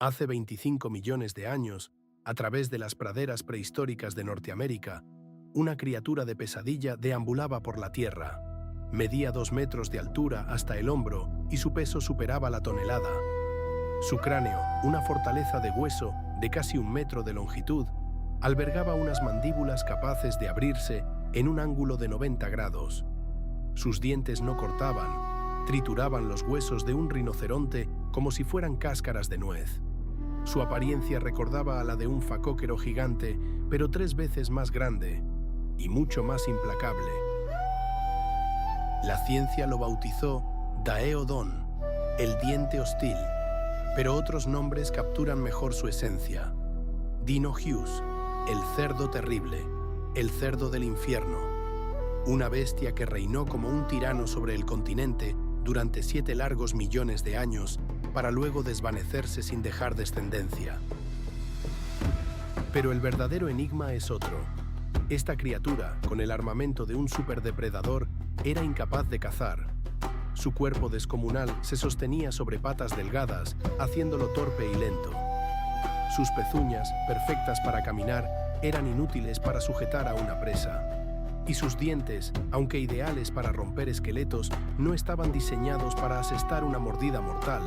Hace 25 millones de años, a través de las praderas prehistóricas de Norteamérica, una criatura de pesadilla deambulaba por la Tierra. Medía 2 metros de altura hasta el hombro y su peso superaba la tonelada. Su cráneo, una fortaleza de hueso de casi 1 metro de longitud, albergaba unas mandíbulas capaces de abrirse en un ángulo de 90 grados. Sus dientes no cortaban, trituraban los huesos de un rinoceronte como si fueran cáscaras de nuez. Su apariencia recordaba a la de un facóquero gigante, pero 3 veces más grande y mucho más implacable. La ciencia lo bautizó Daeodon, el diente hostil, pero otros nombres capturan mejor su esencia. Dinohues, el cerdo terrible, el cerdo del infierno, una bestia que reinó como un tirano sobre el continente durante 7 largos millones de años para luego desvanecerse sin dejar descendencia. Pero el verdadero enigma es otro. Esta criatura, con el armamento de un superdepredador, era incapaz de cazar. Su cuerpo descomunal se sostenía sobre patas delgadas, haciéndolo torpe y lento. Sus pezuñas, perfectas para caminar, eran inútiles para sujetar a una presa. Y sus dientes, aunque ideales para romper esqueletos, no estaban diseñados para asestar una mordida mortal.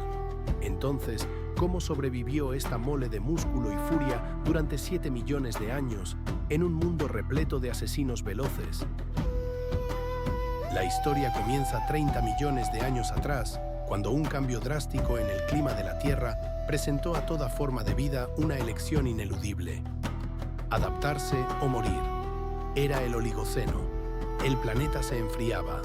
Entonces, ¿cómo sobrevivió esta mole de músculo y furia durante 7 millones de años en un mundo repleto de asesinos veloces? La historia comienza 30 millones de años atrás, cuando un cambio drástico en el clima de la Tierra presentó a toda forma de vida una elección ineludible: adaptarse o morir. Era el Oligoceno. El planeta se enfriaba.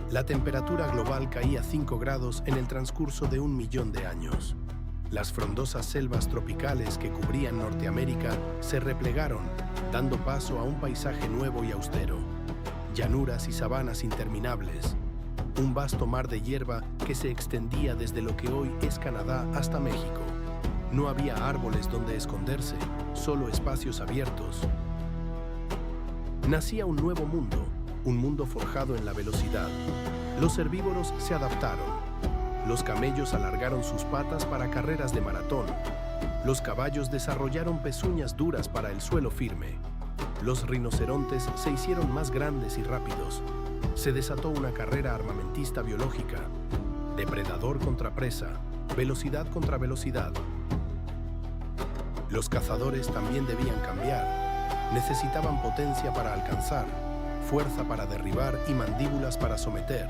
La temperatura global caía 5 grados en el transcurso de 1 millón de años. Las frondosas selvas tropicales que cubrían Norteamérica se replegaron, dando paso a un paisaje nuevo y austero. Llanuras y sabanas interminables. Un vasto mar de hierba que se extendía desde lo que hoy es Canadá hasta México. No había árboles donde esconderse, solo espacios abiertos. Nacía un nuevo mundo, un mundo forjado en la velocidad. Los herbívoros se adaptaron. Los camellos alargaron sus patas para carreras de maratón. Los caballos desarrollaron pezuñas duras para el suelo firme. Los rinocerontes se hicieron más grandes y rápidos. Se desató una carrera armamentista biológica. Depredador contra presa, velocidad contra velocidad. Los cazadores también debían cambiar. Necesitaban potencia para alcanzar, fuerza para derribar y mandíbulas para someter.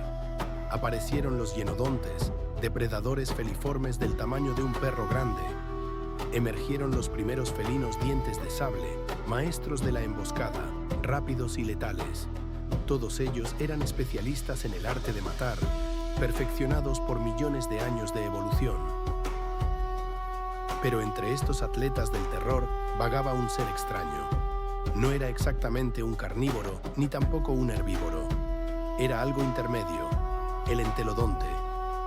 Aparecieron los hienodontes, depredadores feliformes del tamaño de un perro grande. Emergieron los primeros felinos dientes de sable, maestros de la emboscada, rápidos y letales. Todos ellos eran especialistas en el arte de matar, perfeccionados por millones de años de evolución. Pero entre estos atletas del terror vagaba un ser extraño. No era exactamente un carnívoro, ni tampoco un herbívoro. Era algo intermedio, el entelodonte.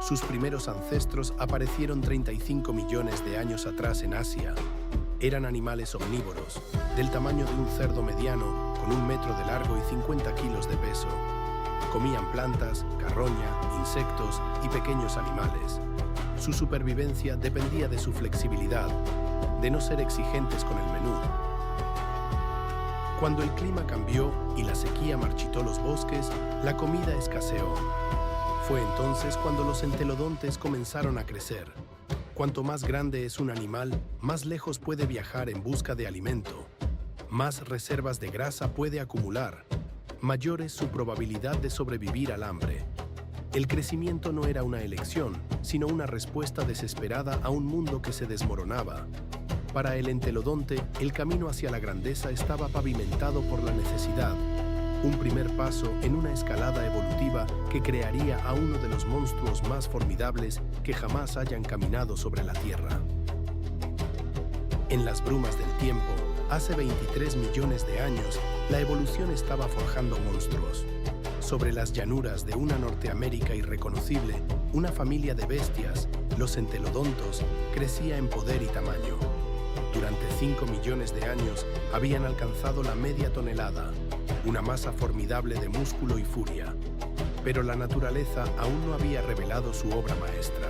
Sus primeros ancestros aparecieron 35 millones de años atrás en Asia. Eran animales omnívoros, del tamaño de un cerdo mediano, con 1 metro de largo y 50 kilos de peso. Comían plantas, carroña, insectos y pequeños animales. Su supervivencia dependía de su flexibilidad, de no ser exigentes con el menú. Cuando el clima cambió y la sequía marchitó los bosques, la comida escaseó. Fue entonces cuando los entelodontes comenzaron a crecer. Cuanto más grande es un animal, más lejos puede viajar en busca de alimento. Más reservas de grasa puede acumular. Mayor es su probabilidad de sobrevivir al hambre. El crecimiento no era una elección, sino una respuesta desesperada a un mundo que se desmoronaba. Para el entelodonte, el camino hacia la grandeza estaba pavimentado por la necesidad, un primer paso en una escalada evolutiva que crearía a uno de los monstruos más formidables que jamás hayan caminado sobre la Tierra. En las brumas del tiempo, hace 23 millones de años, la evolución estaba forjando monstruos. Sobre las llanuras de una Norteamérica irreconocible, una familia de bestias, los entelodontos, crecía en poder y tamaño. Durante 5 millones de años habían alcanzado la media tonelada, una masa formidable de músculo y furia. Pero la naturaleza aún no había revelado su obra maestra.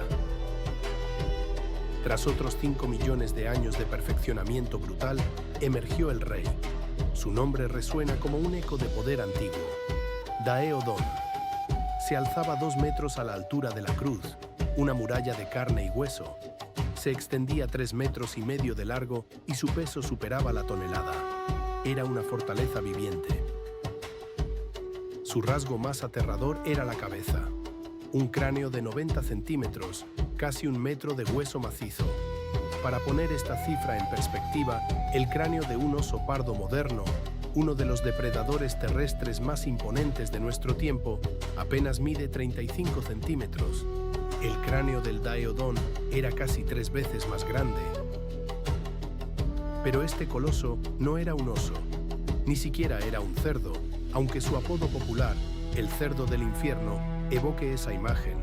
Tras otros 5 millones de años de perfeccionamiento brutal, emergió el rey. Su nombre resuena como un eco de poder antiguo. Daeodon. Se alzaba 2 metros a la altura de la cruz, una muralla de carne y hueso. Se extendía 3,5 metros de largo y su peso superaba la tonelada. Era una fortaleza viviente. Su rasgo más aterrador era la cabeza. Un cráneo de 90 centímetros, casi 1 metro de hueso macizo. Para poner esta cifra en perspectiva, el cráneo de un oso pardo moderno, uno de los depredadores terrestres más imponentes de nuestro tiempo, apenas mide 35 centímetros. El cráneo del Daeodon era casi 3 veces más grande. Pero este coloso no era un oso, ni siquiera era un cerdo, aunque su apodo popular, el cerdo del infierno, evoque esa imagen.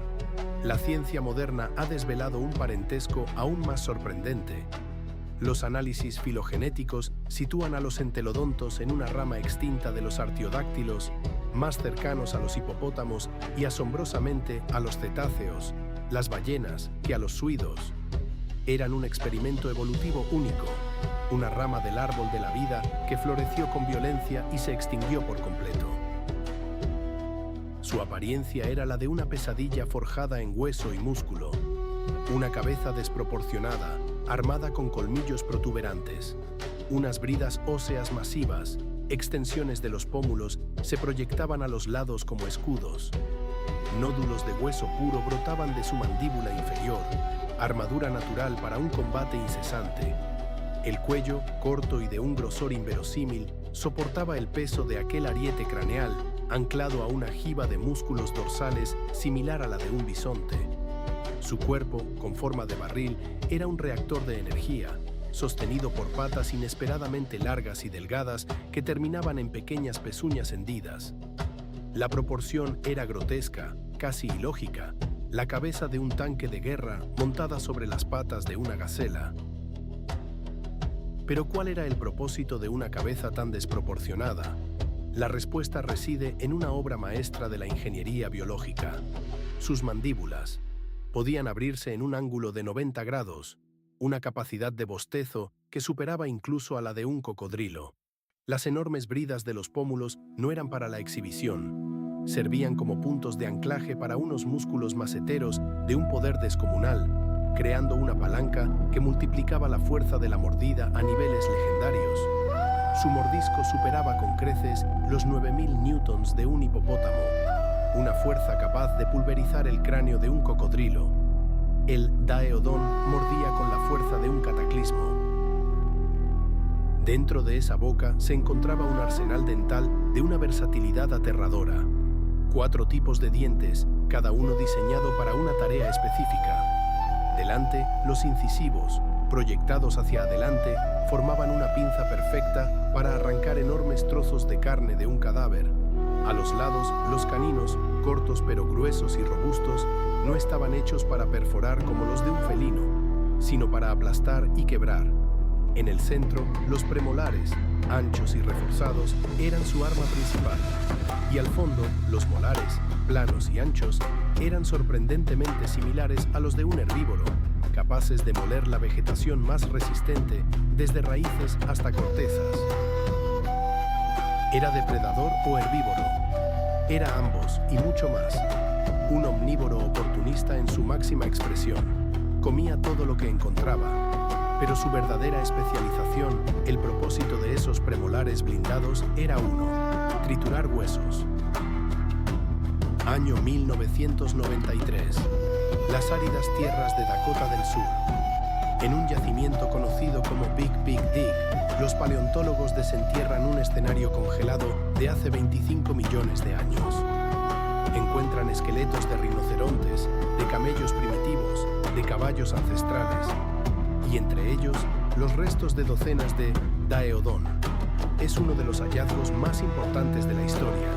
La ciencia moderna ha desvelado un parentesco aún más sorprendente. Los análisis filogenéticos sitúan a los entelodontos en una rama extinta de los artiodáctilos, más cercanos a los hipopótamos y asombrosamente a los cetáceos, las ballenas, que a los suidos. Eran un experimento evolutivo único, una rama del árbol de la vida que floreció con violencia y se extinguió por completo. Su apariencia era la de una pesadilla forjada en hueso y músculo, una cabeza desproporcionada, armada con colmillos protuberantes, unas bridas óseas masivas, extensiones de los pómulos se proyectaban a los lados como escudos. Nódulos de hueso puro brotaban de su mandíbula inferior, armadura natural para un combate incesante. El cuello, corto y de un grosor inverosímil, soportaba el peso de aquel ariete craneal, anclado a una jiba de músculos dorsales similar a la de un bisonte. Su cuerpo, con forma de barril, era un reactor de energía, sostenido por patas inesperadamente largas y delgadas que terminaban en pequeñas pezuñas hendidas. La proporción era grotesca, casi ilógica, la cabeza de un tanque de guerra montada sobre las patas de una gacela. Pero ¿cuál era el propósito de una cabeza tan desproporcionada? La respuesta reside en una obra maestra de la ingeniería biológica. Sus mandíbulas podían abrirse en un ángulo de 90 grados, una capacidad de bostezo que superaba incluso a la de un cocodrilo. Las enormes bridas de los pómulos no eran para la exhibición. Servían como puntos de anclaje para unos músculos maceteros de un poder descomunal, creando una palanca que multiplicaba la fuerza de la mordida a niveles legendarios. Su mordisco superaba con creces los 9.000 newtons de un hipopótamo, una fuerza capaz de pulverizar el cráneo de un cocodrilo. El Daeodon mordía con la fuerza de un cataclismo. Dentro de esa boca se encontraba un arsenal dental de una versatilidad aterradora. 4 tipos de dientes, cada uno diseñado para una tarea específica. Delante, los incisivos, proyectados hacia adelante, formaban una pinza perfecta para arrancar enormes trozos de carne de un cadáver. A los lados, los caninos, cortos pero gruesos y robustos, no estaban hechos para perforar como los de un felino, sino para aplastar y quebrar. En el centro, los premolares, anchos y reforzados, eran su arma principal. Y al fondo, los molares, planos y anchos, eran sorprendentemente similares a los de un herbívoro, capaces de moler la vegetación más resistente, desde raíces hasta cortezas. ¿Era depredador o herbívoro? Era ambos y mucho más. Un omnívoro oportunista en su máxima expresión. Comía todo lo que encontraba, pero su verdadera especialización, el propósito de esos premolares blindados, era uno: triturar huesos. Año 1993. Las áridas tierras de Dakota del Sur. En un yacimiento conocido como Big Dig, los paleontólogos desentierran un escenario congelado de hace 25 millones de años. Encuentran esqueletos de rinocerontes, de camellos primitivos, de caballos ancestrales, y entre ellos los restos de docenas de Daeodon. Es uno de los hallazgos más importantes de la historia.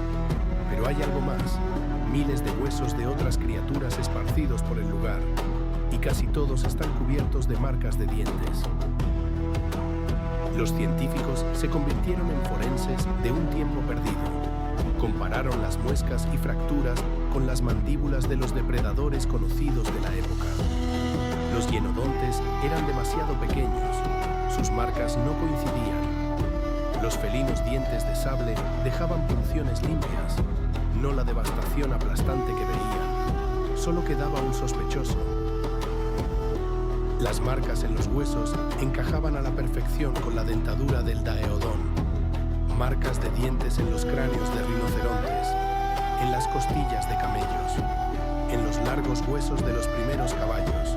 Pero hay algo más: miles de huesos de otras criaturas esparcidos por el lugar, y casi todos están cubiertos de marcas de dientes. Los científicos se convirtieron en forenses de un tiempo perdido. Compararon las muescas y fracturas con las mandíbulas de los depredadores conocidos de la época. Los hienodontes eran demasiado pequeños, sus marcas no coincidían. Los felinos dientes de sable dejaban punciones limpias, no la devastación aplastante que veían. Solo quedaba un sospechoso. Las marcas en los huesos encajaban a la perfección con la dentadura del Daeodon. Marcas de dientes en los cráneos de rinocerontes, en las costillas de camellos, en los largos huesos de los primeros caballos.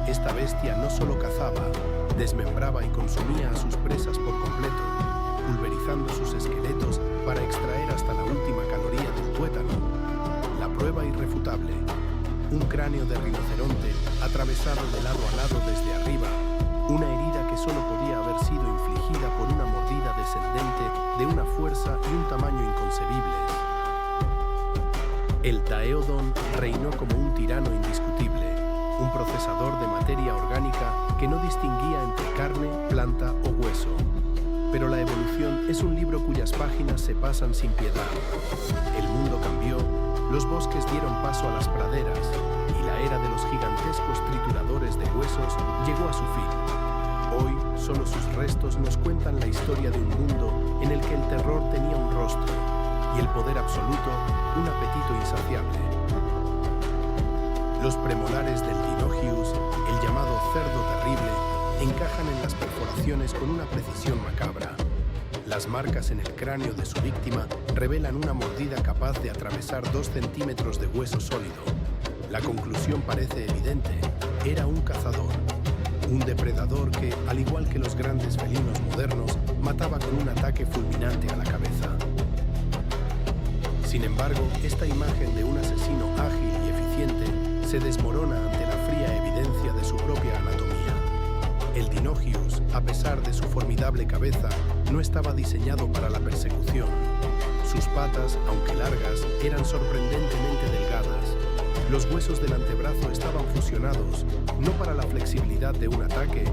Esta bestia no solo cazaba, desmembraba y consumía a sus presas por completo, pulverizando sus esqueletos para extraer hasta la última caloría del tuétano. La prueba irrefutable: un cráneo de rinoceronte atravesado de lado a lado desde arriba, una herida que solo podía haber sido infligida por una mordida descendente de una fuerza y un tamaño inconcebibles. El Daeodon reinó como un tirano indiscutible, un procesador de materia orgánica que no distinguía entre carne, planta o hueso. Pero la evolución es un libro cuyas páginas se pasan sin piedad. El mundo cambió, los bosques dieron paso a las praderas y la era de los gigantescos trituradores de huesos llegó a su fin. Hoy, solo sus restos nos cuentan la historia de un mundo en el que el terror tenía un rostro y el poder absoluto un apetito insaciable. Los premolares del Dinogeus, el llamado cerdo terrible, encajan en las perforaciones con una precisión macabra. Las marcas en el cráneo de su víctima revelan una mordida capaz de atravesar 2 centímetros de hueso sólido. La conclusión parece evidente: era un cazador. Un depredador que, al igual que los grandes felinos modernos, mataba con un ataque fulminante a la cabeza. Sin embargo, esta imagen de un asesino ágil y eficiente se desmorona ante la fría evidencia de su propia anatomía. El Dinogeus, a pesar de su formidable cabeza, no estaba diseñado para la persecución. Sus patas, aunque largas, eran sorprendentemente delgadas. Los huesos del antebrazo estaban fusionados, no para la flexibilidad de un ataque,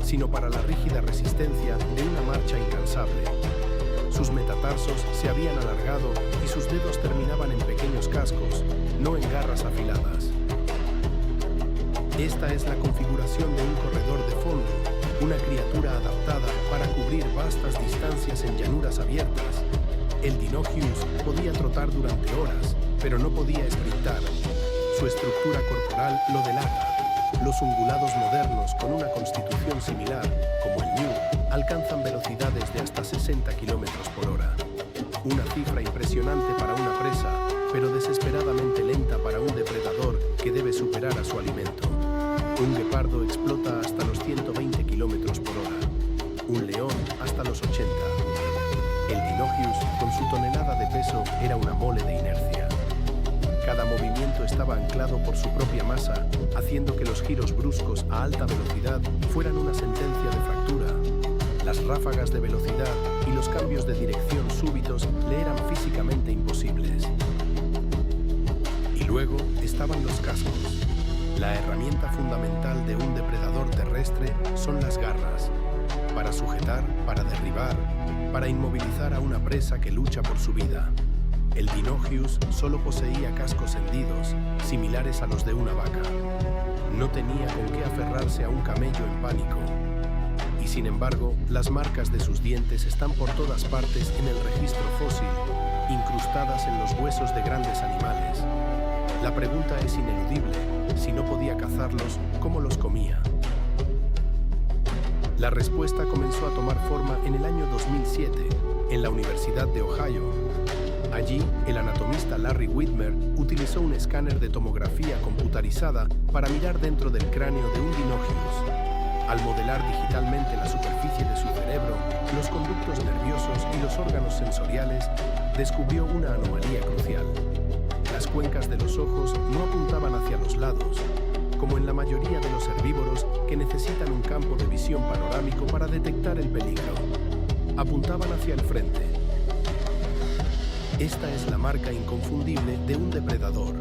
sino para la rígida resistencia de una marcha incansable. Sus metatarsos se habían alargado y sus dedos terminaban en pequeños cascos, no en garras afiladas. Esta es la configuración de un corredor de fondo, una criatura adaptada para cubrir vastas distancias en llanuras abiertas. El Dinogeus podía trotar durante horas, pero no podía sprintar. Su estructura corporal lo delata. Los ungulados modernos con una constitución similar, como el Ñu, alcanzan velocidades de hasta 60 km/h. Una cifra impresionante para una presa, pero desesperadamente lenta para un depredador que debe superar a su alimento. Un guepardo explota hasta los 120 km/h, un león hasta los 80. El Dinogeus, con su tonelada de peso, era una mole de inercia. Cada movimiento estaba anclado por su propia masa, haciendo que los giros bruscos a alta velocidad fueran una sentencia de fractura. Las ráfagas de velocidad y los cambios de dirección súbitos le eran físicamente imposibles. Y luego estaban los cascos. La herramienta fundamental de un depredador terrestre son las garras, para sujetar, para derribar, para inmovilizar a una presa que lucha por su vida. El Dinogeus solo poseía cascos hendidos, similares a los de una vaca. No tenía con qué aferrarse a un camello en pánico. Y sin embargo, las marcas de sus dientes están por todas partes en el registro fósil, incrustadas en los huesos de grandes animales. La pregunta es ineludible: si no podía cazarlos, ¿cómo los comía? La respuesta comenzó a tomar forma en el año 2007, en la Universidad de Ohio. Allí, el anatomista Larry Widmer utilizó un escáner de tomografía computarizada para mirar dentro del cráneo de un Dinogeus. Al modelar digitalmente la superficie de su cerebro, los conductos nerviosos y los órganos sensoriales, descubrió una anomalía crucial. Las cuencas de los ojos no apuntaban hacia los lados, como en la mayoría de los herbívoros que necesitan un campo de visión panorámico para detectar el peligro. Apuntaban hacia el frente. Esta es la marca inconfundible de un depredador.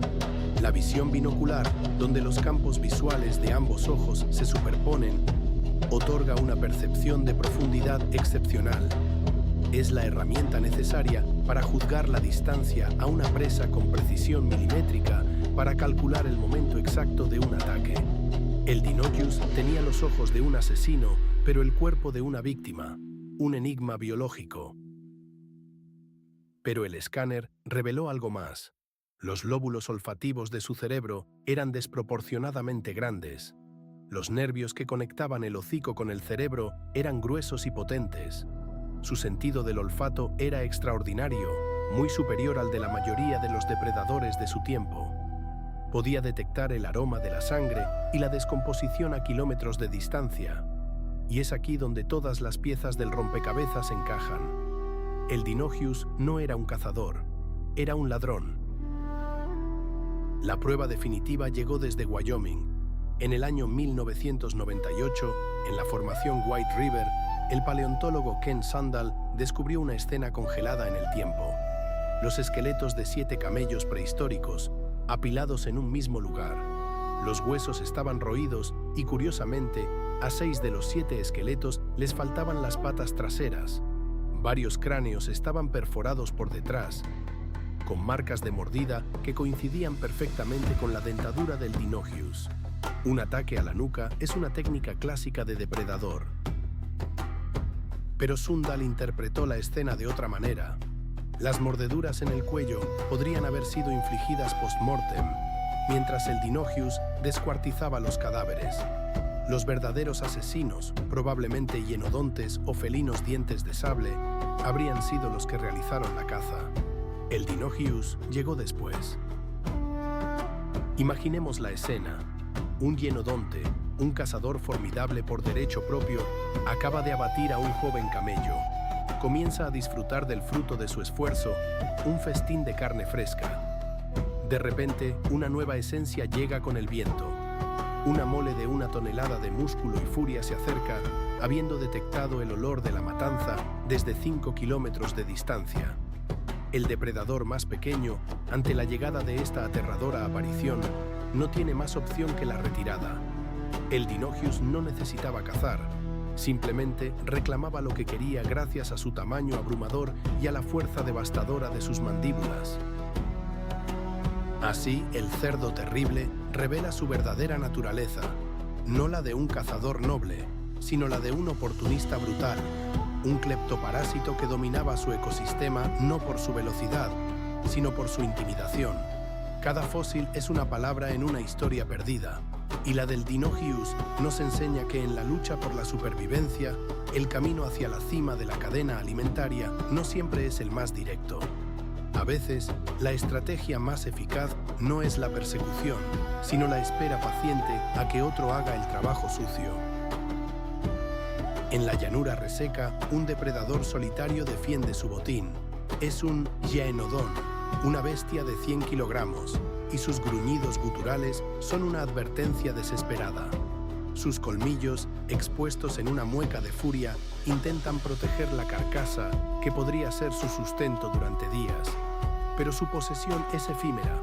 La visión binocular, donde los campos visuales de ambos ojos se superponen, otorga una percepción de profundidad excepcional. Es la herramienta necesaria para juzgar la distancia a una presa con precisión milimétrica para calcular el momento exacto de un ataque. El Deinonychus tenía los ojos de un asesino, pero el cuerpo de una víctima, un enigma biológico. Pero el escáner reveló algo más. Los lóbulos olfativos de su cerebro eran desproporcionadamente grandes. Los nervios que conectaban el hocico con el cerebro eran gruesos y potentes. Su sentido del olfato era extraordinario, muy superior al de la mayoría de los depredadores de su tiempo. Podía detectar el aroma de la sangre y la descomposición a kilómetros de distancia. Y es aquí donde todas las piezas del rompecabezas encajan. El Deinonychus no era un cazador, era un ladrón. La prueba definitiva llegó desde Wyoming. En el año 1998, en la formación White River, el paleontólogo Ken Sandall descubrió una escena congelada en el tiempo. Los esqueletos de 7 camellos prehistóricos, apilados en un mismo lugar. Los huesos estaban roídos y, curiosamente, a 6 de los 7 esqueletos les faltaban las patas traseras. Varios cráneos estaban perforados por detrás, con marcas de mordida que coincidían perfectamente con la dentadura del Deinonychus. Un ataque a la nuca es una técnica clásica de depredador. Pero Sandall interpretó la escena de otra manera. Las mordeduras en el cuello podrían haber sido infligidas post-mortem, mientras el Deinonychus descuartizaba los cadáveres. Los verdaderos asesinos, probablemente hienodontes o felinos dientes de sable, habrían sido los que realizaron la caza. El Deinonychus llegó después. Imaginemos la escena. Un hienodonte, un cazador formidable por derecho propio, acaba de abatir a un joven camello. Comienza a disfrutar del fruto de su esfuerzo, un festín de carne fresca. De repente, una nueva esencia llega con el viento. Una mole de 1 tonelada de músculo y furia se acerca, habiendo detectado el olor de la matanza desde 5 kilómetros de distancia. El depredador más pequeño, ante la llegada de esta aterradora aparición, no tiene más opción que la retirada. El Deinonychus no necesitaba cazar, simplemente reclamaba lo que quería gracias a su tamaño abrumador y a la fuerza devastadora de sus mandíbulas. Así, el cerdo terrible revela su verdadera naturaleza, no la de un cazador noble, sino la de un oportunista brutal, un cleptoparásito que dominaba su ecosistema no por su velocidad, sino por su intimidación. Cada fósil es una palabra en una historia perdida, y la del Deinonychus nos enseña que en la lucha por la supervivencia, el camino hacia la cima de la cadena alimentaria no siempre es el más directo. A veces, la estrategia más eficaz no es la persecución, sino la espera paciente a que otro haga el trabajo sucio. En la llanura reseca, un depredador solitario defiende su botín. Es un Yaenodon, una bestia de 100 kilogramos, y sus gruñidos guturales son una advertencia desesperada. Sus colmillos, expuestos en una mueca de furia, intentan proteger la carcasa que podría ser su sustento durante días. Pero su posesión es efímera.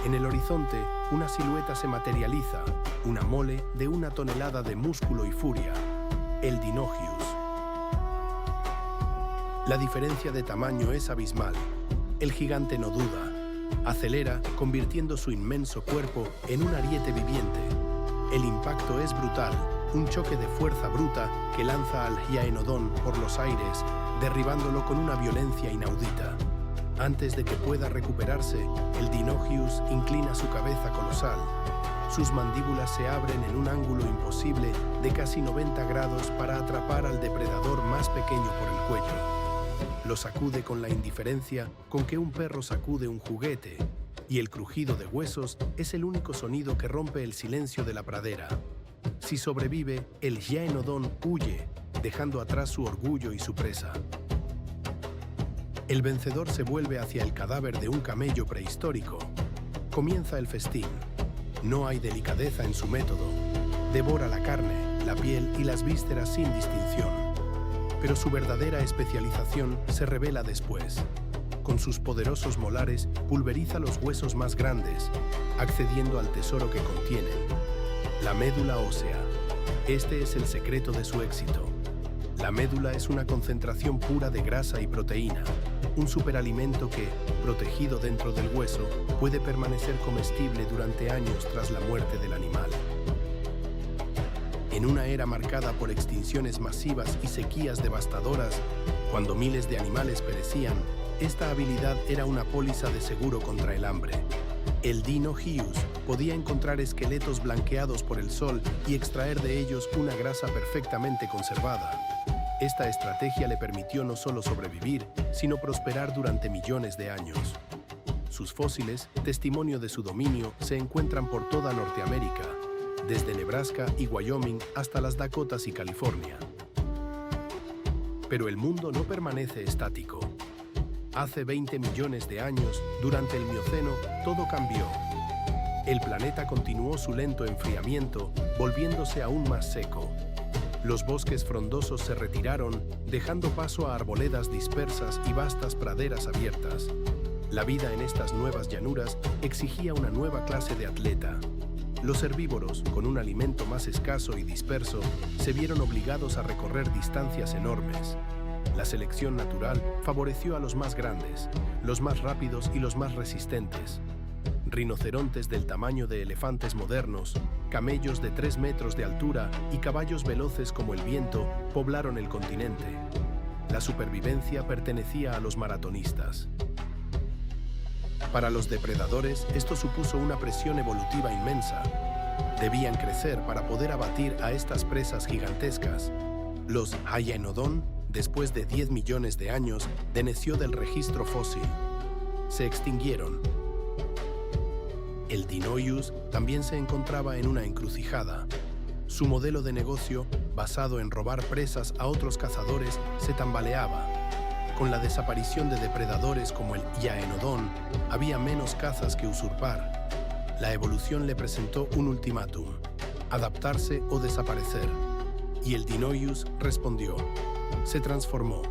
En el horizonte, una silueta se materializa, una mole de 1 tonelada de músculo y furia, el Deinonychus. La diferencia de tamaño es abismal. El gigante no duda. Acelera, convirtiendo su inmenso cuerpo en un ariete viviente. El impacto es brutal, un choque de fuerza bruta que lanza al Yaenodon por los aires, derribándolo con una violencia inaudita. Antes de que pueda recuperarse, el Deinonychus inclina su cabeza colosal. Sus mandíbulas se abren en un ángulo imposible de casi 90 grados para atrapar al depredador más pequeño por el cuello. Lo sacude con la indiferencia con que un perro sacude un juguete, y el crujido de huesos es el único sonido que rompe el silencio de la pradera. Si sobrevive, el Yaenodon huye, dejando atrás su orgullo y su presa. El vencedor se vuelve hacia el cadáver de un camello prehistórico. Comienza el festín. No hay delicadeza en su método. Devora la carne, la piel y las vísceras sin distinción. Pero su verdadera especialización se revela después. Con sus poderosos molares pulveriza los huesos más grandes, accediendo al tesoro que contienen, la médula ósea. Este es el secreto de su éxito. La médula es una concentración pura de grasa y proteína, un superalimento que, protegido dentro del hueso, puede permanecer comestible durante años tras la muerte del animal. En una era marcada por extinciones masivas y sequías devastadoras, cuando miles de animales perecían, esta habilidad era una póliza de seguro contra el hambre. El Dino-Hyus podía encontrar esqueletos blanqueados por el sol y extraer de ellos una grasa perfectamente conservada. Esta estrategia le permitió no solo sobrevivir, sino prosperar durante millones de años. Sus fósiles, testimonio de su dominio, se encuentran por toda Norteamérica, desde Nebraska y Wyoming hasta las Dakotas y California. Pero el mundo no permanece estático. Hace 20 millones de años, durante el Mioceno, todo cambió. El planeta continuó su lento enfriamiento, volviéndose aún más seco. Los bosques frondosos se retiraron, dejando paso a arboledas dispersas y vastas praderas abiertas. La vida en estas nuevas llanuras exigía una nueva clase de atleta. Los herbívoros, con un alimento más escaso y disperso, se vieron obligados a recorrer distancias enormes. La selección natural favoreció a los más grandes, los más rápidos y los más resistentes. Rinocerontes del tamaño de elefantes modernos, camellos de 3 metros de altura y caballos veloces como el viento poblaron el continente. La supervivencia pertenecía a los maratonistas. Para los depredadores, esto supuso una presión evolutiva inmensa. Debían crecer para poder abatir a estas presas gigantescas. Los Hyaenodon, después de 10 millones de años, deneció del registro fósil. Se extinguieron. El Dinoius también se encontraba en una encrucijada. Su modelo de negocio, basado en robar presas a otros cazadores, se tambaleaba. Con la desaparición de depredadores como el Hyaenodon, había menos cazas que usurpar. La evolución le presentó un ultimátum: adaptarse o desaparecer. Y el Dinoius respondió. Se transformó.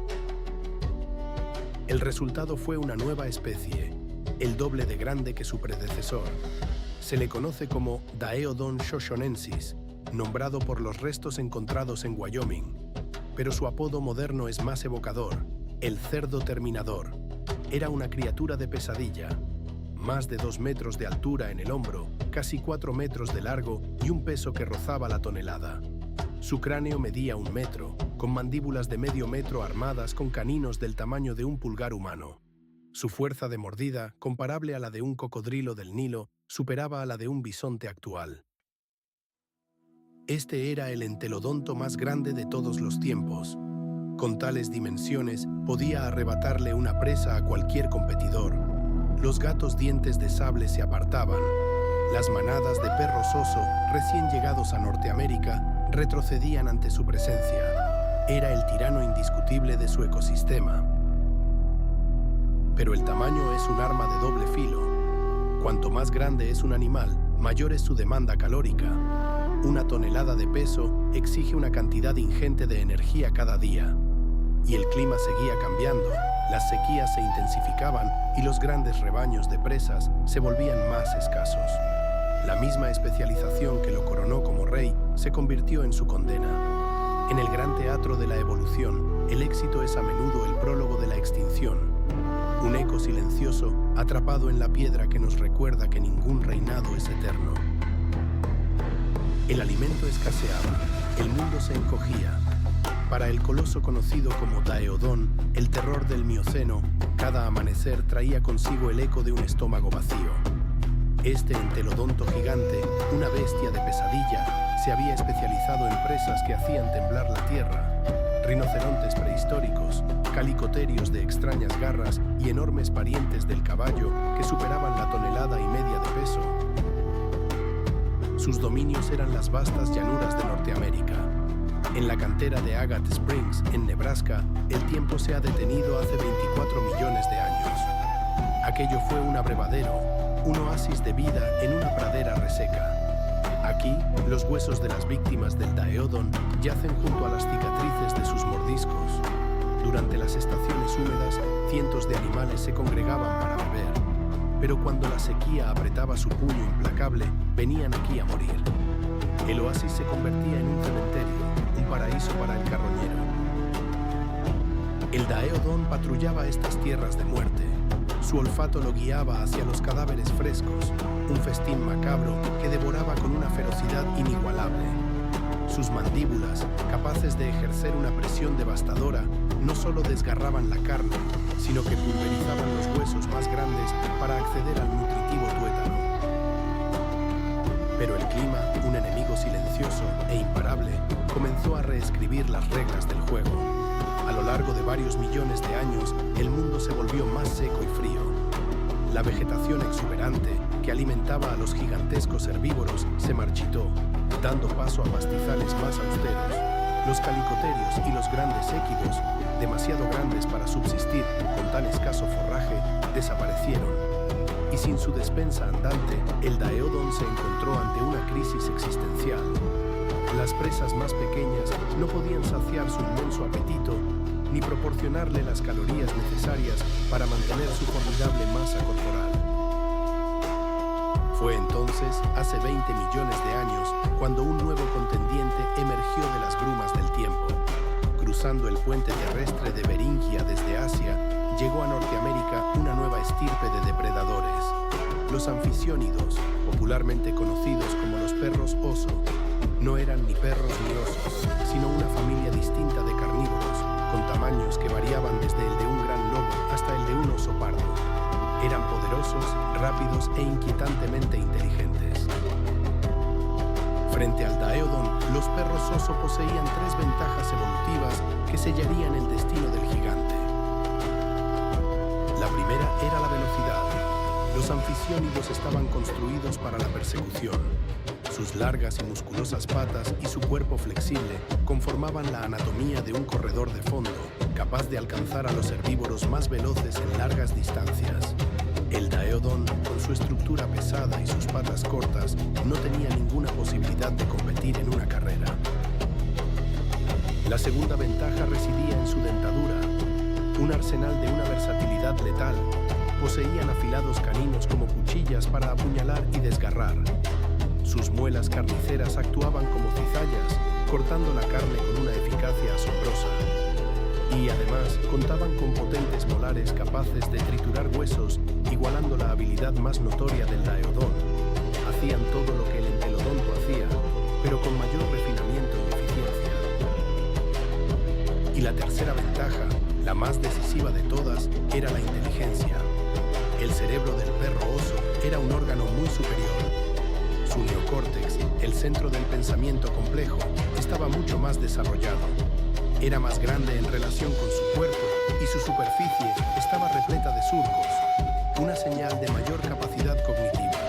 El resultado fue una nueva especie, el doble de grande que su predecesor. Se le conoce como Daeodon shoshonensis, nombrado por los restos encontrados en Wyoming. Pero su apodo moderno es más evocador: el cerdo terminador. Era una criatura de pesadilla. Más de 2 metros de altura en el hombro, casi 4 metros de largo y un peso que rozaba la tonelada. Su cráneo medía 1 metro, con mandíbulas de medio metro armadas con caninos del tamaño de un pulgar humano. Su fuerza de mordida, comparable a la de un cocodrilo del Nilo, superaba a la de un bisonte actual. Este era el entelodonto más grande de todos los tiempos. Con tales dimensiones, podía arrebatarle una presa a cualquier competidor. Los gatos dientes de sable se apartaban. Las manadas de perros oso, recién llegados a Norteamérica, retrocedían ante su presencia. Era el tirano indiscutible de su ecosistema. Pero el tamaño es un arma de doble filo. Cuanto más grande es un animal, mayor es su demanda calórica. Una tonelada de peso exige una cantidad ingente de energía cada día. Y el clima seguía cambiando, las sequías se intensificaban y los grandes rebaños de presas se volvían más escasos. La misma especialización que lo coronó como rey se convirtió en su condena. En el gran teatro de la evolución, el éxito es a menudo el prólogo de la extinción. Un eco silencioso atrapado en la piedra que nos recuerda que ningún reinado es eterno. El alimento escaseaba, el mundo se encogía. Para el coloso conocido como Daeodon, el terror del Mioceno, cada amanecer traía consigo el eco de un estómago vacío. Este entelodonto gigante, una bestia de pesadilla, se había especializado en presas que hacían temblar la tierra. Rinocerontes prehistóricos, calicoterios de extrañas garras y enormes parientes del caballo que superaban la 1,5 toneladas de peso. Sus dominios eran las vastas llanuras de Norteamérica. En la cantera de Agate Springs, en Nebraska, el tiempo se ha detenido hace 24 millones de años. Aquello fue un abrevadero, un oasis de vida en una pradera reseca. Aquí, los huesos de las víctimas del Daeodon yacen junto a las cicatrices de sus mordiscos. Durante las estaciones húmedas, cientos de animales se congregaban para beber. Pero cuando la sequía apretaba su puño implacable, venían aquí a morir. El oasis se convertía en un cementerio, un paraíso para el carroñero. El Daeodon patrullaba estas tierras de muerte. Su olfato lo guiaba hacia los cadáveres frescos, un festín macabro que devoraba con una ferocidad inigualable. Sus mandíbulas, capaces de ejercer una presión devastadora, no solo desgarraban la carne, sino que pulverizaban los huesos más grandes para acceder al nutritivo tuétano. Pero el clima, un enemigo silencioso e imparable, comenzó a reescribir las reglas del juego. A lo largo de varios millones de años, el mundo se volvió más seco y frío. La vegetación exuberante, que alimentaba a los gigantescos herbívoros, se marchitó, dando paso a pastizales más austeros. Los calicoterios y los grandes équidos, demasiado grandes para subsistir con tan escaso forraje, desaparecieron. Y sin su despensa andante, el Daeodon se encontró ante una crisis existencial. Las presas más pequeñas no podían saciar su inmenso apetito ni proporcionarle las calorías necesarias para mantener su formidable masa corporal. Fue entonces, hace 20 millones de años, cuando un nuevo contendiente emergió de las brumas del tiempo. Cruzando el puente terrestre de Beringia desde Asia, llegó a Norteamérica una nueva estirpe de depredadores. Los anficiónidos, popularmente conocidos como los perros oso, no eran ni perros ni osos, sino una familia distinta de carnívoros, con tamaños que variaban desde el de un gran lobo hasta el de un oso pardo. Eran poderosos, rápidos e inquietantemente inteligentes. Frente al Daeodon, los perros oso poseían 3 ventajas evolutivas que sellarían el destino del gigante. La primera era la velocidad. Los anficiónidos estaban construidos para la persecución. Sus largas y musculosas patas y su cuerpo flexible conformaban la anatomía de un corredor de fondo, capaz de alcanzar a los herbívoros más veloces en largas distancias. El Daeodon, con su estructura pesada y sus patas cortas, no tenía ninguna posibilidad de competir en una carrera. La segunda ventaja residía en su dentadura, un arsenal de una versatilidad letal. Poseían afilados caninos como cuchillas para apuñalar y desgarrar. Sus muelas carniceras actuaban como cizallas, cortando la carne con una eficacia asombrosa. Y además contaban con potentes molares capaces de triturar huesos, igualando la habilidad más notoria del Daeodon. Hacían todo lo que el entelodonto hacía, pero con mayor refinamiento y eficiencia. Y la tercera ventaja, la más decisiva de todas, era la inteligencia. El cerebro del perro oso era un órgano muy superior. Su neocórtex, el centro del pensamiento complejo, estaba mucho más desarrollado. Era más grande en relación con su cuerpo y su superficie estaba repleta de surcos, una señal de mayor capacidad cognitiva.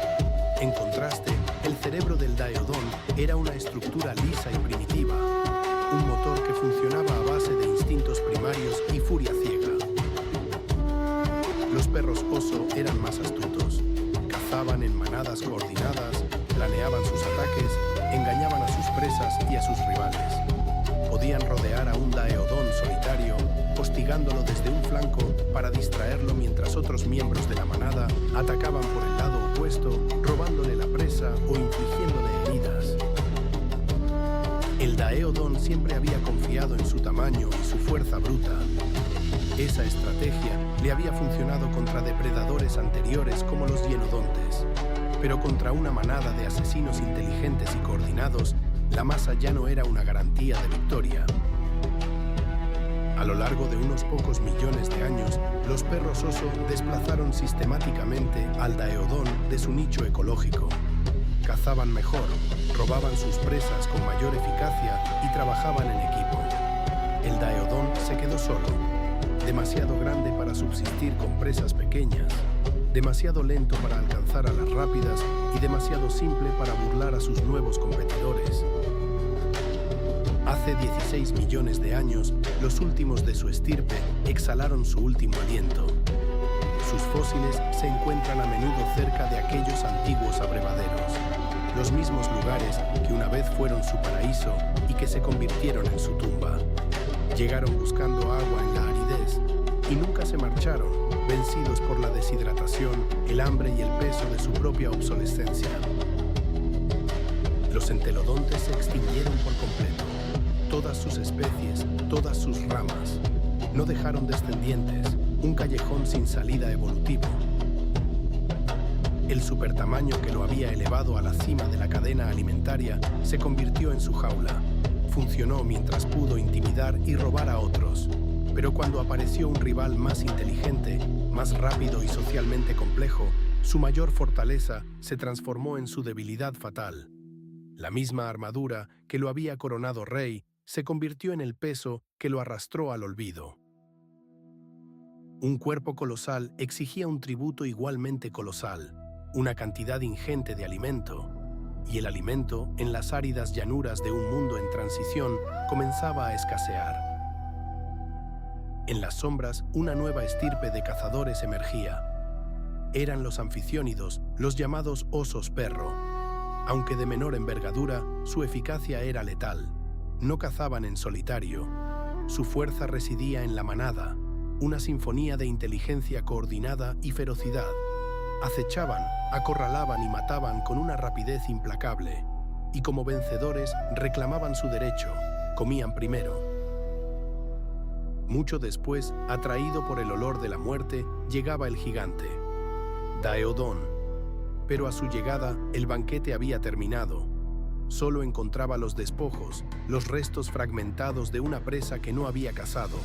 En contraste, el cerebro del Daeodon era una estructura lisa y primitiva, un motor que funcionaba a base de instintos primarios y furia ciega. Los perros oso eran más astutos. Cazaban en manadas coordinadas, planeaban sus ataques, engañaban a sus presas y a sus rivales. Podían rodear a un Daeodon solitario, hostigándolo desde un flanco para distraerlo mientras otros miembros de la manada atacaban por el lado opuesto, robándole la presa o infligiéndole heridas. El Daeodon siempre había confiado en su tamaño y su fuerza bruta. Esa estrategia le había funcionado contra depredadores anteriores como los hienodontes, pero contra una manada de asesinos inteligentes y coordinados, la masa ya no era una garantía de victoria. A lo largo de unos pocos millones de años, los perros oso desplazaron sistemáticamente al Daeodon de su nicho ecológico. Cazaban mejor, robaban sus presas con mayor eficacia y trabajaban en equipo. El Daeodon se quedó solo, demasiado grande para subsistir con presas pequeñas, demasiado lento para alcanzar a las rápidas y demasiado simple para burlar a sus nuevos competidores. Hace 16 millones de años, los últimos de su estirpe exhalaron su último aliento. Sus fósiles se encuentran a menudo cerca de aquellos antiguos abrevaderos, los mismos lugares que una vez fueron su paraíso y que se convirtieron en su tumba. Llegaron buscando agua en la aridez y nunca se marcharon, vencidos por la deshidratación, el hambre y el peso de su propia obsolescencia. Los entelodontes se extinguieron por completo. Todas sus especies, todas sus ramas. No dejaron descendientes, un callejón sin salida evolutivo. El supertamaño que lo había elevado a la cima de la cadena alimentaria se convirtió en su jaula. Funcionó mientras pudo intimidar y robar a otros. Pero cuando apareció un rival más inteligente, más rápido y socialmente complejo, su mayor fortaleza se transformó en su debilidad fatal. La misma armadura que lo había coronado rey se convirtió en el peso que lo arrastró al olvido. Un cuerpo colosal exigía un tributo igualmente colosal, una cantidad ingente de alimento, y el alimento, en las áridas llanuras de un mundo en transición, comenzaba a escasear. En las sombras, una nueva estirpe de cazadores emergía. Eran los anficiónidos, los llamados osos perro. Aunque de menor envergadura, su eficacia era letal. No cazaban en solitario. Su fuerza residía en la manada, una sinfonía de inteligencia coordinada y ferocidad. Acechaban, acorralaban y mataban con una rapidez implacable, y como vencedores reclamaban su derecho, comían primero. Mucho después, atraído por el olor de la muerte, llegaba el gigante, Daeodon. Pero a su llegada, el banquete había terminado. Solo encontraba los despojos, los restos fragmentados de una presa que no había cazado.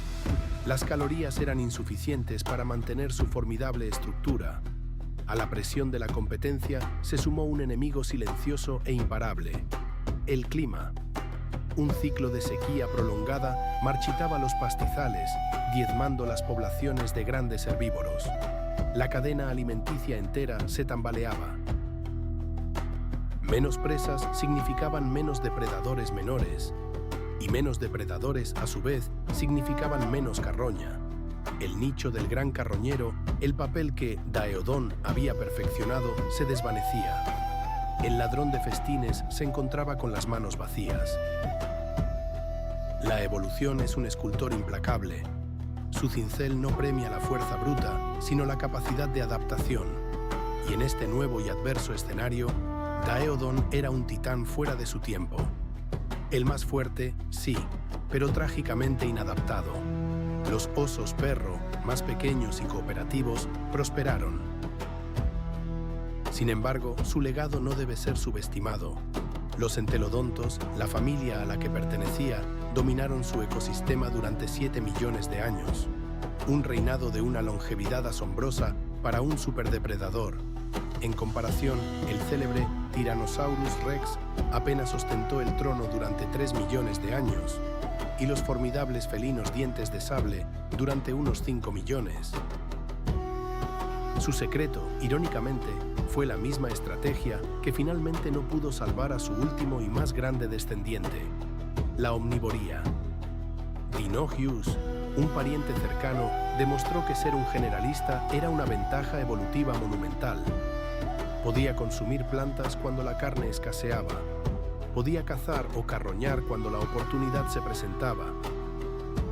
Las calorías eran insuficientes para mantener su formidable estructura. A la presión de la competencia se sumó un enemigo silencioso e imparable: el clima. Un ciclo de sequía prolongada marchitaba los pastizales, diezmando las poblaciones de grandes herbívoros. La cadena alimenticia entera se tambaleaba. Menos presas significaban menos depredadores menores, y menos depredadores, a su vez, significaban menos carroña. El nicho del gran carroñero, el papel que Daeodon había perfeccionado, se desvanecía. El ladrón de festines se encontraba con las manos vacías. La evolución es un escultor implacable. Su cincel no premia la fuerza bruta, sino la capacidad de adaptación. Y en este nuevo y adverso escenario, Daeodon era un titán fuera de su tiempo. El más fuerte, sí, pero trágicamente inadaptado. Los osos perro, más pequeños y cooperativos, prosperaron. Sin embargo, su legado no debe ser subestimado. Los entelodontos, la familia a la que pertenecía, dominaron su ecosistema durante 7 millones de años. Un reinado de una longevidad asombrosa para un superdepredador. En comparación, el célebre Tyrannosaurus Rex apenas ostentó el trono durante 3 millones de años, y los formidables felinos dientes de sable durante unos 5 millones. Su secreto, irónicamente, fue la misma estrategia que finalmente no pudo salvar a su último y más grande descendiente: la omnivoría. Dinogeus, un pariente cercano, demostró que ser un generalista era una ventaja evolutiva monumental. Podía consumir plantas cuando la carne escaseaba. Podía cazar o carroñar cuando la oportunidad se presentaba.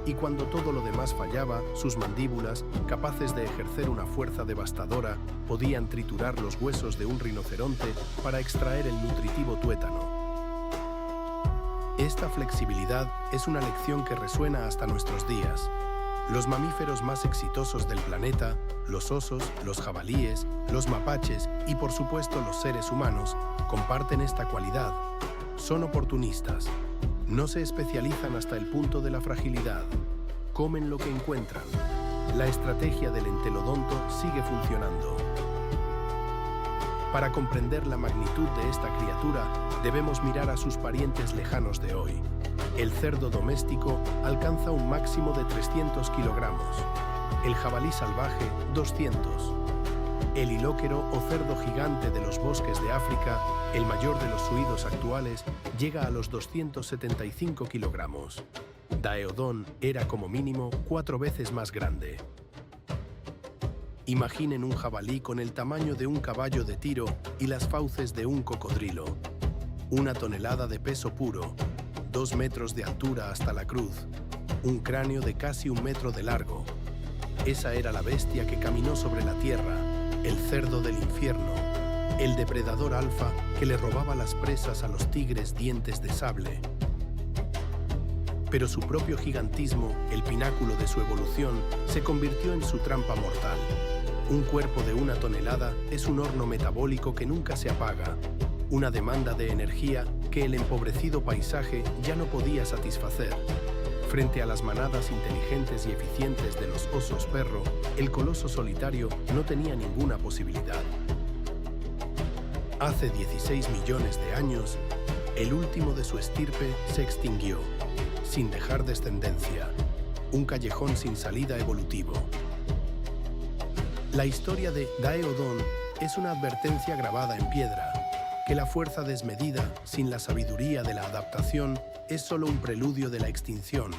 Y cuando todo lo demás fallaba, sus mandíbulas, capaces de ejercer una fuerza devastadora, podían triturar los huesos de un rinoceronte para extraer el nutritivo tuétano. Esta flexibilidad es una lección que resuena hasta nuestros días. Los mamíferos más exitosos del planeta, los osos, los jabalíes, los mapaches y, por supuesto, los seres humanos, comparten esta cualidad. Son oportunistas. No se especializan hasta el punto de la fragilidad. Comen lo que encuentran. La estrategia del entelodonto sigue funcionando. Para comprender la magnitud de esta criatura, debemos mirar a sus parientes lejanos de hoy. El cerdo doméstico alcanza un máximo de 300 kilogramos. El jabalí salvaje, 200. El hilóquero o cerdo gigante de los bosques de África, el mayor de los suidos actuales, llega a los 275 kilogramos. Daeodon era como mínimo 4 veces más grande. Imaginen un jabalí con el tamaño de un caballo de tiro y las fauces de un cocodrilo. 1 tonelada de peso puro, 2 metros de altura hasta la cruz, un cráneo de casi 1 metro de largo. Esa era la bestia que caminó sobre la tierra, el cerdo del infierno, el depredador alfa que le robaba las presas a los tigres dientes de sable. Pero su propio gigantismo, el pináculo de su evolución, se convirtió en su trampa mortal. Un cuerpo de 1 tonelada es un horno metabólico que nunca se apaga, una demanda de energía que el empobrecido paisaje ya no podía satisfacer. Frente a las manadas inteligentes y eficientes de los osos perro, el coloso solitario no tenía ninguna posibilidad. Hace 16 millones de años, el último de su estirpe se extinguió, sin dejar descendencia, un callejón sin salida evolutivo. La historia de Daeodon es una advertencia grabada en piedra, que la fuerza desmedida, sin la sabiduría de la adaptación, es solo un preludio de la extinción.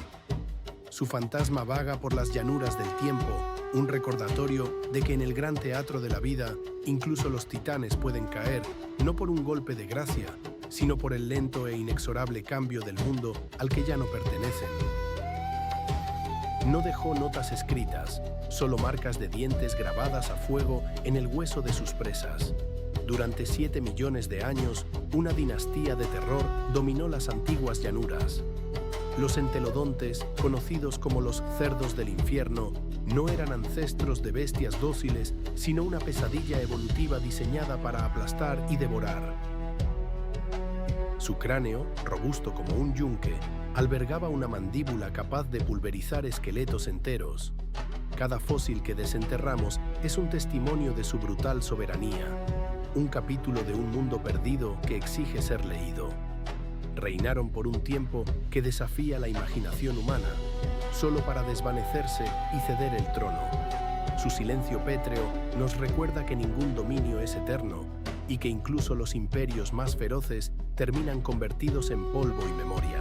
Su fantasma vaga por las llanuras del tiempo, un recordatorio de que en el gran teatro de la vida, incluso los titanes pueden caer, no por un golpe de gracia, sino por el lento e inexorable cambio del mundo al que ya no pertenecen. No dejó notas escritas, solo marcas de dientes grabadas a fuego en el hueso de sus presas. Durante 7 millones de años, una dinastía de terror dominó las antiguas llanuras. Los entelodontes, conocidos como los cerdos del infierno, no eran ancestros de bestias dóciles, sino una pesadilla evolutiva diseñada para aplastar y devorar. Su cráneo, robusto como un yunque, albergaba una mandíbula capaz de pulverizar esqueletos enteros. Cada fósil que desenterramos es un testimonio de su brutal soberanía, un capítulo de un mundo perdido que exige ser leído. Reinaron por un tiempo que desafía la imaginación humana, solo para desvanecerse y ceder el trono. Su silencio pétreo nos recuerda que ningún dominio es eterno y que incluso los imperios más feroces terminan convertidos en polvo y memoria.